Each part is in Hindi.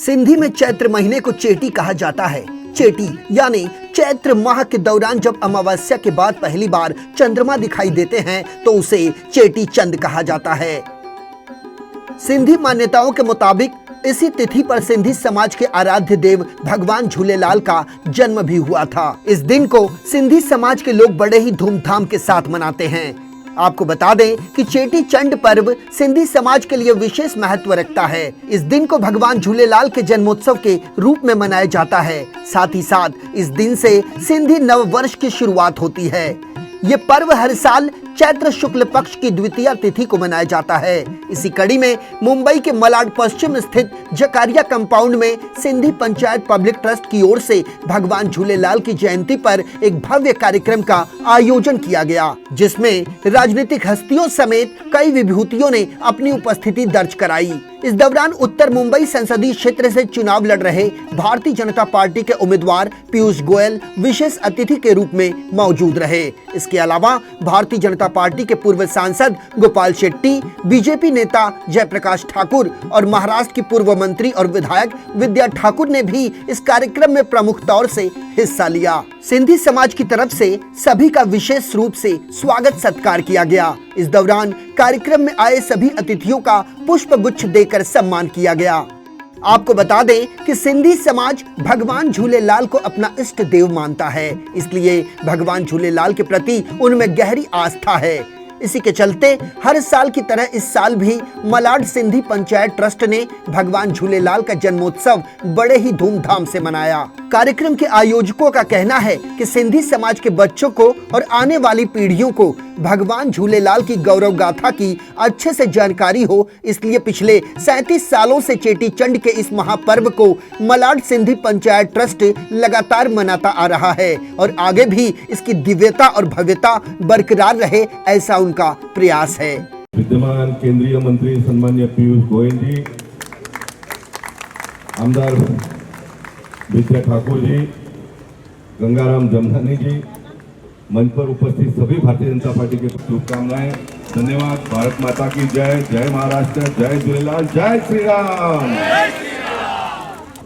सिंधी में चैत्र महीने को चेटी कहा जाता है। चेटी यानी चैत्र माह के दौरान जब अमावस्या के बाद पहली बार चंद्रमा दिखाई देते हैं तो उसे चेटी चंद कहा जाता है। सिंधी मान्यताओं के मुताबिक इसी तिथि पर सिंधी समाज के आराध्य देव भगवान झूलेलाल का जन्म भी हुआ था। इस दिन को सिंधी समाज के लोग बड़े ही धूमधाम के साथ मनाते हैं। आपको बता दें कि चेटी चंड पर्व सिंधी समाज के लिए विशेष महत्व रखता है। इस दिन को भगवान झूलेलाल के जन्मोत्सव के रूप में मनाया जाता है। साथ ही साथ इस दिन से सिंधी नव वर्ष की शुरुआत होती है। ये पर्व हर साल चैत्र शुक्ल पक्ष की द्वितीय तिथि को मनाया जाता है। इसी कड़ी में मुंबई के मलाड पश्चिम स्थित जकारिया कंपाउंड में सिंधी पंचायत पब्लिक ट्रस्ट की ओर से भगवान झूलेलाल की जयंती पर एक भव्य कार्यक्रम का आयोजन किया गया, जिसमें राजनीतिक हस्तियों समेत कई विभूतियों ने अपनी उपस्थिति दर्ज कराई। इस दौरान उत्तर मुंबई संसदीय क्षेत्र से चुनाव लड़ रहे भारतीय जनता पार्टी के उम्मीदवार पीयूष गोयल विशेष अतिथि के रूप में मौजूद रहे। इसके अलावा भारतीय जनता पार्टी के पूर्व सांसद गोपाल शेट्टी, बीजेपी नेता जयप्रकाश ठाकुर और महाराष्ट्र की पूर्व मंत्री और विधायक विद्या ठाकुर ने भी इस कार्यक्रम में प्रमुख तौर से हिस्सा लिया। सिंधी समाज की तरफ से सभी का विशेष रूप से स्वागत सत्कार किया गया। इस दौरान कार्यक्रम में आए सभी अतिथियों का पुष्प गुच्छ देकर सम्मान किया गया। आपको बता दें कि सिंधी समाज भगवान झूलेलाल को अपना इष्ट देव मानता है, इसलिए भगवान झूलेलाल के प्रति उनमें गहरी आस्था है। इसी के चलते हर साल की तरह इस साल भी मलाड सिंधी पंचायत ट्रस्ट ने भगवान झूलेलाल का जन्मोत्सव बड़े ही धूमधाम से मनाया। कार्यक्रम के आयोजकों का कहना है कि सिंधी समाज के बच्चों को और आने वाली पीढ़ियों को भगवान झूलेलाल की गौरव गाथा की अच्छे से जानकारी हो, इसलिए पिछले 37 सालों से चेटी चंड के इस महापर्व को मलाड सिंधी पंचायत ट्रस्ट लगातार मनाता आ रहा है और आगे भी इसकी दिव्यता और भव्यता बरकरार रहे, ऐसा उनका प्रयास है। विद्यमान केंद्रीय मंत्री सम्मान्य पीयूष गोयल जी, आमदार विद्या ठाकुर जी, गंगाराम जमधानी जी, मंच पर उपस्थित सभी भारतीय जनता पार्टी के शुभकामनाएं। धन्यवाद। भारत माता की जय। जय महाराष्ट्र। जय झूलेलाल। जय श्री राम।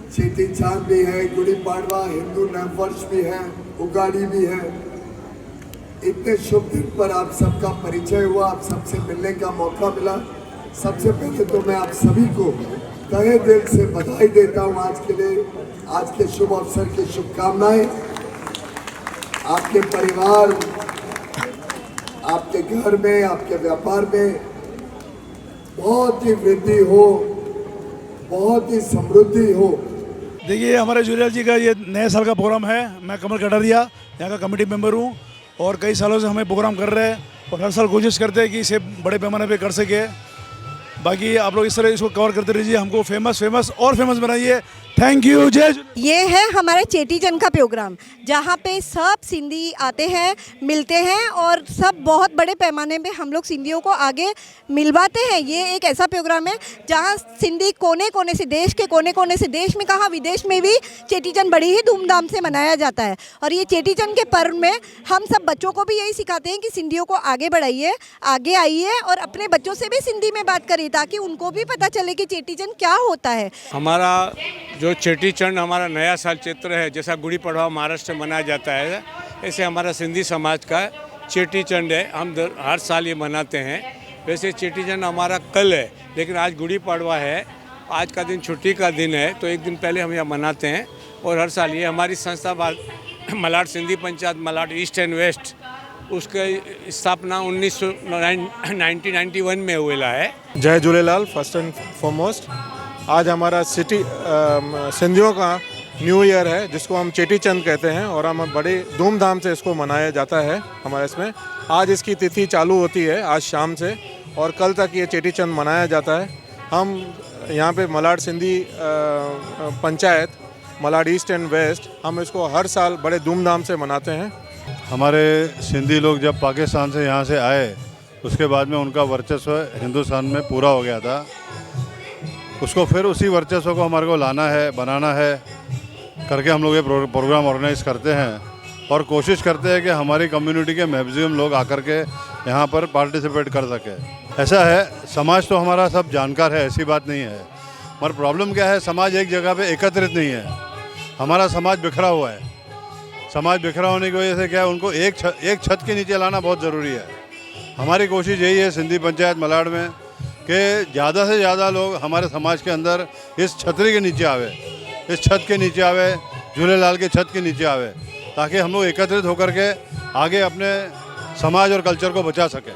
चेटी चांद भी है, गुड़ी पाड़वा, हिंदू नव वर्ष भी है, उगाड़ी भी है। इतने शुभ दिन पर आप सबका परिचय हुआ, आप सबसे मिलने का मौका मिला। सबसे पहले तो मैं आप सभी को तहे दिल से बधाई देता हूँ आज के लिए, आज के शुभ अवसर की शुभकामनाएं। आपके परिवार, आपके घर में, आपके व्यापार में बहुत ही वृद्धि हो, बहुत ही समृद्धि हो। देखिए, हमारे झूलेलाल जी का ये नए साल का प्रोग्राम है। मैं कमल कटारिया यहाँ का कमेटी मेंबर हूँ और कई सालों से हमें प्रोग्राम कर रहे हैं और हर साल कोशिश करते हैं कि इसे बड़े पैमाने पे कर सके। बाकी आप लोग इस तरह इसको कवर करते रहिए, हमको फेमस और फेमस बनाइए। Thank you. जय। ये है हमारे चेटी चंद का प्रोग्राम, जहाँ पे सब सिंधी आते हैं, मिलते हैं और सब बहुत बड़े पैमाने पे हम लोग सिंधियों को आगे मिलवाते हैं। ये एक ऐसा प्रोग्राम है जहाँ सिंधी कोने कोने से, देश के कोने कोने से, देश में कहाँ विदेश में भी चेटी चंद बड़ी ही धूमधाम से मनाया जाता है। और ये चेटी चंद के पर्व में हम सब बच्चों को भी यही सिखाते हैं कि सिंधियों को आगे बढ़ाइए, आगे आइए और अपने बच्चों से भी सिंधी में बात करिए ताकि उनको भी पता चले कि चेटी चंद क्या होता है। हमारा जो चेटी चंड हमारा नया साल चैत्र है, जैसा गुड़ी पड़वा महाराष्ट्र में मनाया जाता है, ऐसे हमारा सिंधी समाज का चेटी चंड है। हम हर साल ये मनाते हैं। वैसे चेटी चंड हमारा कल है, लेकिन आज गुड़ी पड़वा है। आज का दिन छुट्टी का दिन है, तो एक दिन पहले हम यहाँ मनाते हैं। और हर साल ये हमारी संस्था Malad Sindhi panchayat Malad East and West, उसकी स्थापना 1991 में हुआ है। जय झूलेलाल। फर्स्ट एंड फॉरमोस्ट आज हमारा सिंधियों का न्यू ईयर है, जिसको हम चेटी चंद कहते हैं और हम बड़े धूमधाम से इसको मनाया जाता है। हमारे इसमें आज इसकी तिथि चालू होती है आज शाम से और कल तक ये चेटी चंद मनाया जाता है। हम यहाँ पे Malad Sindhi panchayat Malad East and West, हम इसको हर साल बड़े धूमधाम से मनाते हैं। हमारे सिंधी लोग जब पाकिस्तान से यहाँ से आए, उसके बाद में उनका वर्चस्व हिंदुस्तान में पूरा हो गया था। उसको फिर उसी वर्चस्व को हमारे को लाना है, बनाना है करके हम लोग ये प्रोग्राम ऑर्गेनाइज करते हैं और कोशिश करते हैं कि हमारी कम्युनिटी के मैक्सिमम लोग आकर के यहाँ पर पार्टिसिपेट कर सके। ऐसा है, समाज तो हमारा सब जानकार है, ऐसी बात नहीं है, मगर प्रॉब्लम क्या है, समाज एक जगह पे एकत्रित नहीं है। हमारा समाज बिखरा हुआ है। समाज बिखरा होने की वजह से क्या है, उनको एक छत के नीचे लाना बहुत ज़रूरी है। हमारी कोशिश यही है सिंधी पंचायत मलाड में कि ज़्यादा से ज़्यादा लोग हमारे समाज के अंदर इस छतरी के नीचे आवे, इस छत के नीचे आवे, झूलेलाल के छत के नीचे आवे, ताकि हम लोग एकत्रित होकर के आगे अपने समाज और कल्चर को बचा सकें।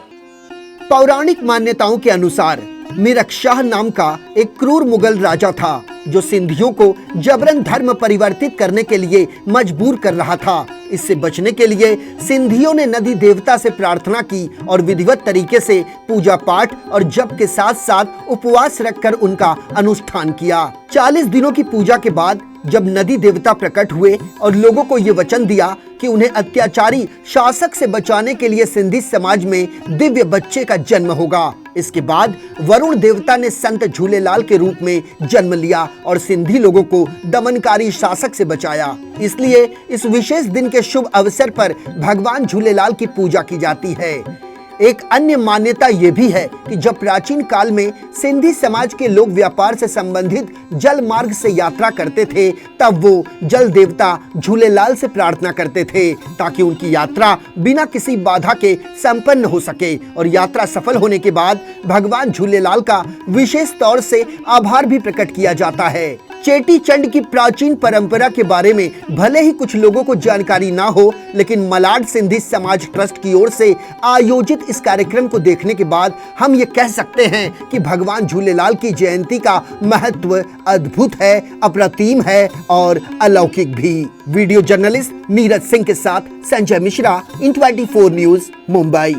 पौराणिक मान्यताओं के अनुसार मीरक शाह नाम का एक क्रूर मुगल राजा था जो सिंधियों को जबरन धर्म परिवर्तित करने के लिए मजबूर कर रहा था। इससे बचने के लिए सिंधियों ने नदी देवता से प्रार्थना की और विधिवत तरीके से पूजा पाठ और जप के साथ साथ उपवास रखकर उनका अनुष्ठान किया। 40 दिनों की पूजा के बाद जब नदी देवता प्रकट हुए और लोगों को ये वचन दिया कि उन्हें अत्याचारी शासक से बचाने के लिए सिंधी समाज में दिव्य बच्चे का जन्म होगा। इसके बाद वरुण देवता ने संत झूलेलाल के रूप में जन्म लिया और सिंधी लोगों को दमनकारी शासक से बचाया। इसलिए इस विशेष दिन के शुभ अवसर पर भगवान झूलेलाल की पूजा की जाती है। एक अन्य मान्यता यह भी है कि जब प्राचीन काल में सिंधी समाज के लोग व्यापार से संबंधित जल मार्ग से यात्रा करते थे, तब वो जल देवता झूलेलाल से प्रार्थना करते थे ताकि उनकी यात्रा बिना किसी बाधा के संपन्न हो सके और यात्रा सफल होने के बाद भगवान झूलेलाल का विशेष तौर से आभार भी प्रकट किया जाता है। चेटी चंड की प्राचीन परंपरा के बारे में भले ही कुछ लोगों को जानकारी ना हो, लेकिन मलाड सिंधी समाज ट्रस्ट की ओर से आयोजित इस कार्यक्रम को देखने के बाद हम ये कह सकते हैं कि भगवान झूलेलाल की जयंती का महत्व अद्भुत है, अप्रतिम है और अलौकिक भी। वीडियो जर्नलिस्ट नीरज सिंह के साथ संजय मिश्रा, इन 24 न्यूज, मुंबई।